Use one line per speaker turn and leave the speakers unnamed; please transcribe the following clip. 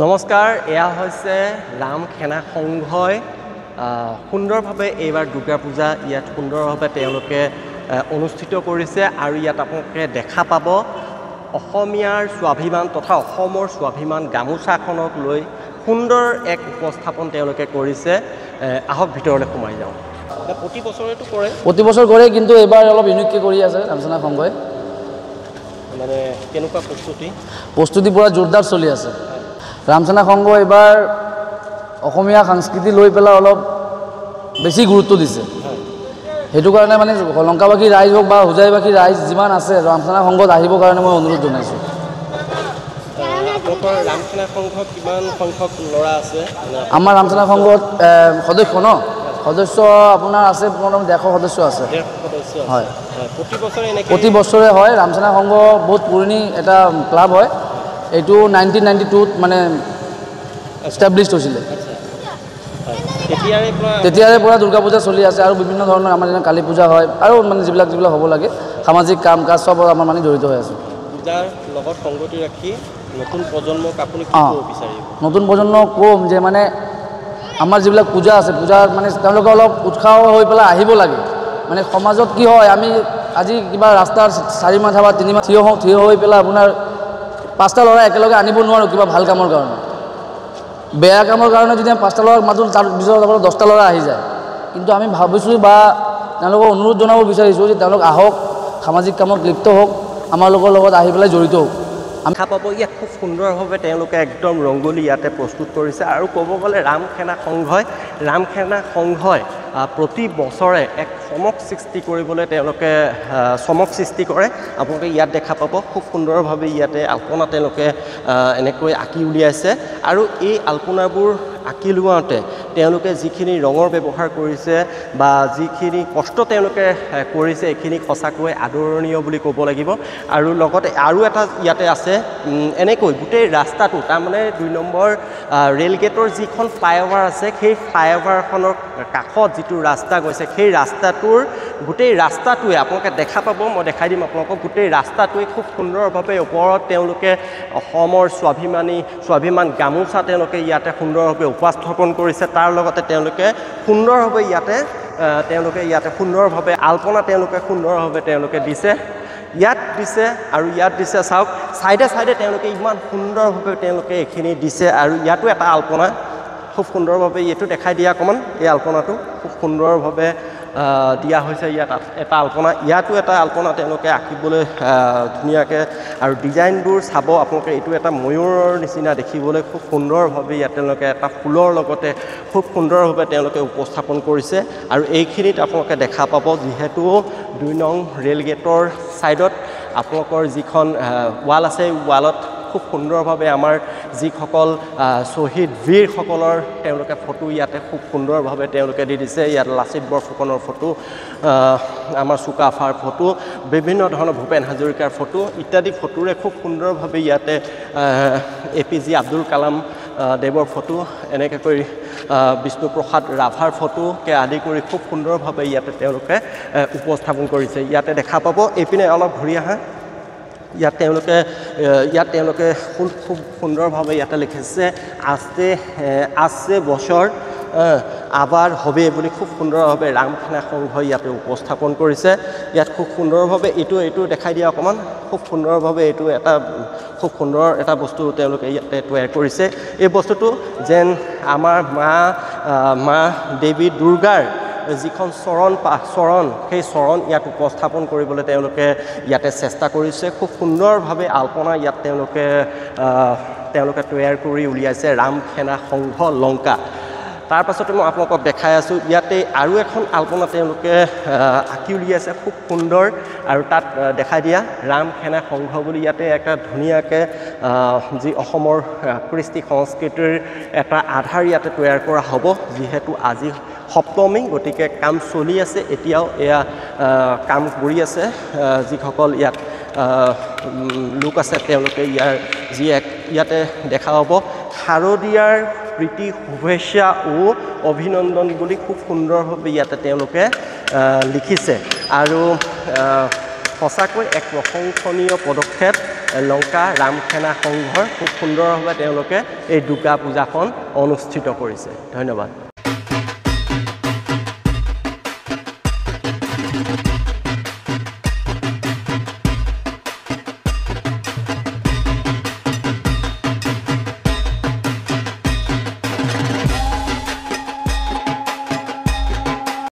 নমস্কাৰ এয়া হৈছে ৰাম খেনা সংঘই সুন্দৰভাৱে এইবাৰ দুৰ্গা পূজা ইয়াত সুন্দৰভাৱে তেওঁলোকে অনুষ্ঠিত কৰিছে আৰু ইয়াত আপোনালোকে দেখা পাব অসমীয়াৰ স্বাভিমান তথা অসমৰ স্বাভিমান গামোচাখনক লৈ সুন্দৰ এক উপস্থাপন তেওঁলোকে কৰিছে আহক ভিতৰলৈ সোমাই যাওঁ প্ৰতি বছৰেটো কৰে
প্ৰতি বছৰ কৰে কিন্তু এবাৰ অলপ ইউনিককৈ কৰি আছে ৰামচেনা সংঘই
মানে কেনেকুৱা
প্ৰস্তুতি পুৰা জোৰদাৰ চলি আছে ৰামচেনা সংঘ এবাৰ অসমীয়া সংস্কৃতি লৈ পেলাই অলপ বেছি গুৰুত্ব দিছে সেইটো কাৰণে মানে লংকাবাসী ৰাইজ হওক বা হোজাইবাসী ৰাইজ যিমান আছে ৰামচেনা সংঘত আহিবৰ কাৰণে মই অনুৰোধ জনাইছোঁ
ৰামচেনা সংঘত কিমান সংখ্যক ল'ৰা আছে
আমাৰ ৰামচেনা সংঘত সদস্য আপোনাৰ আছে মোটামুটি 100 সদস্য আছে হয় প্ৰতি বছৰে হয় ৰামচেনা সংঘ বহুত পুৰণি এটা ক্লাব হয় এইটো 1992 মানে এষ্টাব্লিছড হৈছিলে তেতিয়াৰে পৰা দুৰ্গা পূজা চলি আছে আৰু বিভিন্ন ধৰণৰ আমাৰ যেনে কালী পূজা হয় আৰু মানে যিবিলাক হ'ব লাগে সামাজিক কাম কাজ সব আমাৰ মানে জড়িত হৈ আছে
পূজাৰ লগত সংগতি ৰাখি নতুন প্ৰজন্মক আপুনি কি ক'ব বিচাৰিব
নতুন প্ৰজন্মক ক'ম যে মানে আমাৰ যিবিলাক পূজা আছে পূজাত মানে তেওঁলোকে অলপ উৎসাহ হৈ পেলাই আহিব লাগে মানে সমাজত কি হয় আমি আজি কিবা ৰাস্তাৰ 4 মাথা বা 3 মাথা থিয় হৈ পেলাই আপোনাৰ 5টা ল'ৰা একেলগে আনিব নোৱাৰোঁ কিবা ভাল কামৰ কাৰণে বেয়া কামৰ কাৰণে যদি আমি 5টা ল'ৰাক মাতোঁ তাৰ পিছত 10টা ল'ৰা আহি যায় কিন্তু আমি ভাবিছোঁ বা তেওঁলোকক অনুৰোধ জনাব বিচাৰিছোঁ যে তেওঁলোক আহক সামাজিক কামত লিপ্ত হওক আমাৰ লগত আহি পেলাই জড়িত হওক
দেখা পাব ইয়াত খুব সুন্দৰভাৱে তেওঁলোকে একদম ৰংগোলী ইয়াতে প্ৰস্তুত কৰিছে আৰু ক'ব গ'লে ৰাম খেনা সংঘই প্ৰতি বছৰে এক চমক সৃষ্টি কৰিবলৈ তেওঁলোকে চমক সৃষ্টি কৰে আপোনালোকে ইয়াত দেখা পাব খুব সুন্দৰভাৱে ইয়াতে আল্পনা তেওঁলোকে এনেকৈ আঁকি উলিয়াইছে আৰু এই আল্পনাবোৰ আঁকি লোৱাওঁতে তেওঁলোকে যিখিনি ৰঙৰ ব্যৱহাৰ কৰিছে বা যিখিনি কষ্ট তেওঁলোকে কৰিছে এইখিনি সঁচাকৈ আদৰণীয় বুলি ক'ব লাগিব আৰু লগতে আৰু এটা ইয়াতে আছে এনেকৈ গোটেই ৰাস্তাটো তাৰমানে 2 নম্বৰ ৰেল গেটৰ যিখন ফ্লাইঅভাৰ আছে সেই ফ্লাইঅভাৰখনৰ কাষত যিটো ৰাস্তা গৈছে সেই ৰাস্তাটোৰ গোটেই ৰাস্তাটোৱে আপোনালোকে দেখা পাব মই দেখাই দিম আপোনালোকক গোটেই ৰাস্তাটোৱে খুব সুন্দৰভাৱে ওপৰত তেওঁলোকে অসমৰ স্বাভিমান গামোচা তেওঁলোকে ইয়াতে সুন্দৰভাৱে উপস্থাপন কৰিছে তাৰ লগতে তেওঁলোকে সুন্দৰভাৱে ইয়াতে সুন্দৰভাৱে আল্পনা তেওঁলোকে সুন্দৰভাৱে তেওঁলোকে দিছে আৰু ইয়াত দিছে চাওক সাইডে তেওঁলোকে ইমান সুন্দৰভাৱে তেওঁলোকে এইখিনি দিছে আৰু ইয়াতো এটা আল্পনা খুব সুন্দৰভাৱে এইটো দেখাই দিয়া অকণমান এই আল্পনাটো খুব সুন্দৰভাৱে দিয়া হৈছে ইয়াত এটা আল্পনা ইয়াতো এটা আল্পনা তেওঁলোকে আঁকিবলৈ ধুনীয়াকৈ আৰু ডিজাইনবোৰ চাব আপোনালোকে এইটো এটা ময়ূৰৰ নিচিনা দেখিবলৈ খুব সুন্দৰভাৱে ইয়াত তেওঁলোকে এটা ফুলৰ লগতে খুব সুন্দৰভাৱে তেওঁলোকে উপস্থাপন কৰিছে আৰু এইখিনিত আপোনালোকে দেখা পাব যিহেতু 2 নং ৰেল গেটৰ ছাইডত আপোনালোকৰ যিখন ৱাল আছে ৱালত খুব সুন্দৰভাৱে আমাৰ যিসকল শ্বহীদ বীৰসকলৰ তেওঁলোকে ফটো ইয়াতে খুব সুন্দৰভাৱে তেওঁলোকে দি দিছে ইয়াত লাচিত বৰফুকনৰ ফটো আমাৰ চুকাফাৰ ফটো বিভিন্ন ধৰণৰ ভূপেন হাজৰিকাৰ ফটো ইত্যাদি ফটোৰে খুব সুন্দৰভাৱে ইয়াতে APJ আব্দুল কালাম দেৱৰ ফটো এনেকৈ কৰি বিষ্ণুপ্ৰসাদ ৰাভাৰ ফটোকে আদি কৰি খুব সুন্দৰভাৱে ইয়াতে তেওঁলোকে উপস্থাপন কৰিছে ইয়াতে দেখা পাব এইপিনে অলপ ঘূৰি আহা ইয়াত তেওঁলোকে খুব সুন্দৰভাৱে ইয়াতে লিখিছে আছে বছৰ আবাৰ হবে বুলি খুব সুন্দৰভাৱে ৰামখেনা সংঘই ইয়াতে উপস্থাপন কৰিছে ইয়াত খুব সুন্দৰভাৱে এইটো দেখাই দিয়া অকণমান খুব সুন্দৰভাৱে এইটো এটা খুব সুন্দৰ এটা বস্তু তেওঁলোকে ইয়াতে তৈয়াৰ কৰিছে এই বস্তুটো যেন আমাৰ মা দেৱী দুৰ্গাৰ যিখন চৰণ সেই চৰণ ইয়াত উপস্থাপন কৰিবলৈ তেওঁলোকে ইয়াতে চেষ্টা কৰিছে খুব সুন্দৰভাৱে আল্পনা ইয়াত তেওঁলোকে তৈয়াৰ কৰি উলিয়াইছে ৰামখেনা সংঘ লংকা তাৰ পাছতে মই আপোনালোকক দেখাই আছোঁ ইয়াতে আৰু এখন আল্পনা তেওঁলোকে আঁকি উলিয়াইছে খুব সুন্দৰ আৰু তাত দেখাই দিয়া ৰামখেনা সংঘ বুলি ইয়াতে এটা ধুনীয়াকৈ যি অসমৰ কৃষ্টি সংস্কৃতিৰ এটা আধাৰ ইয়াতে তৈয়াৰ কৰা হ'ব যিহেতু আজি সপ্তমী গতিকে কাম চলি আছে এতিয়াও এয়া কাম কৰি আছে যিসকল ইয়াত লোক আছে তেওঁলোকে ইয়াতে দেখা হ'ব শাৰদীয়াৰ প্ৰীতি শুভেচ্ছা ও অভিনন্দন বুলি খুব সুন্দৰভাৱে ইয়াতে তেওঁলোকে লিখিছে আৰু সঁচাকৈ এক প্ৰশংসনীয় পদক্ষেপ লংকা ৰামসেনা সংঘৰ খুব সুন্দৰভাৱে তেওঁলোকে এই দুৰ্গা পূজাখন অনুষ্ঠিত কৰিছে। ধন্যবাদ।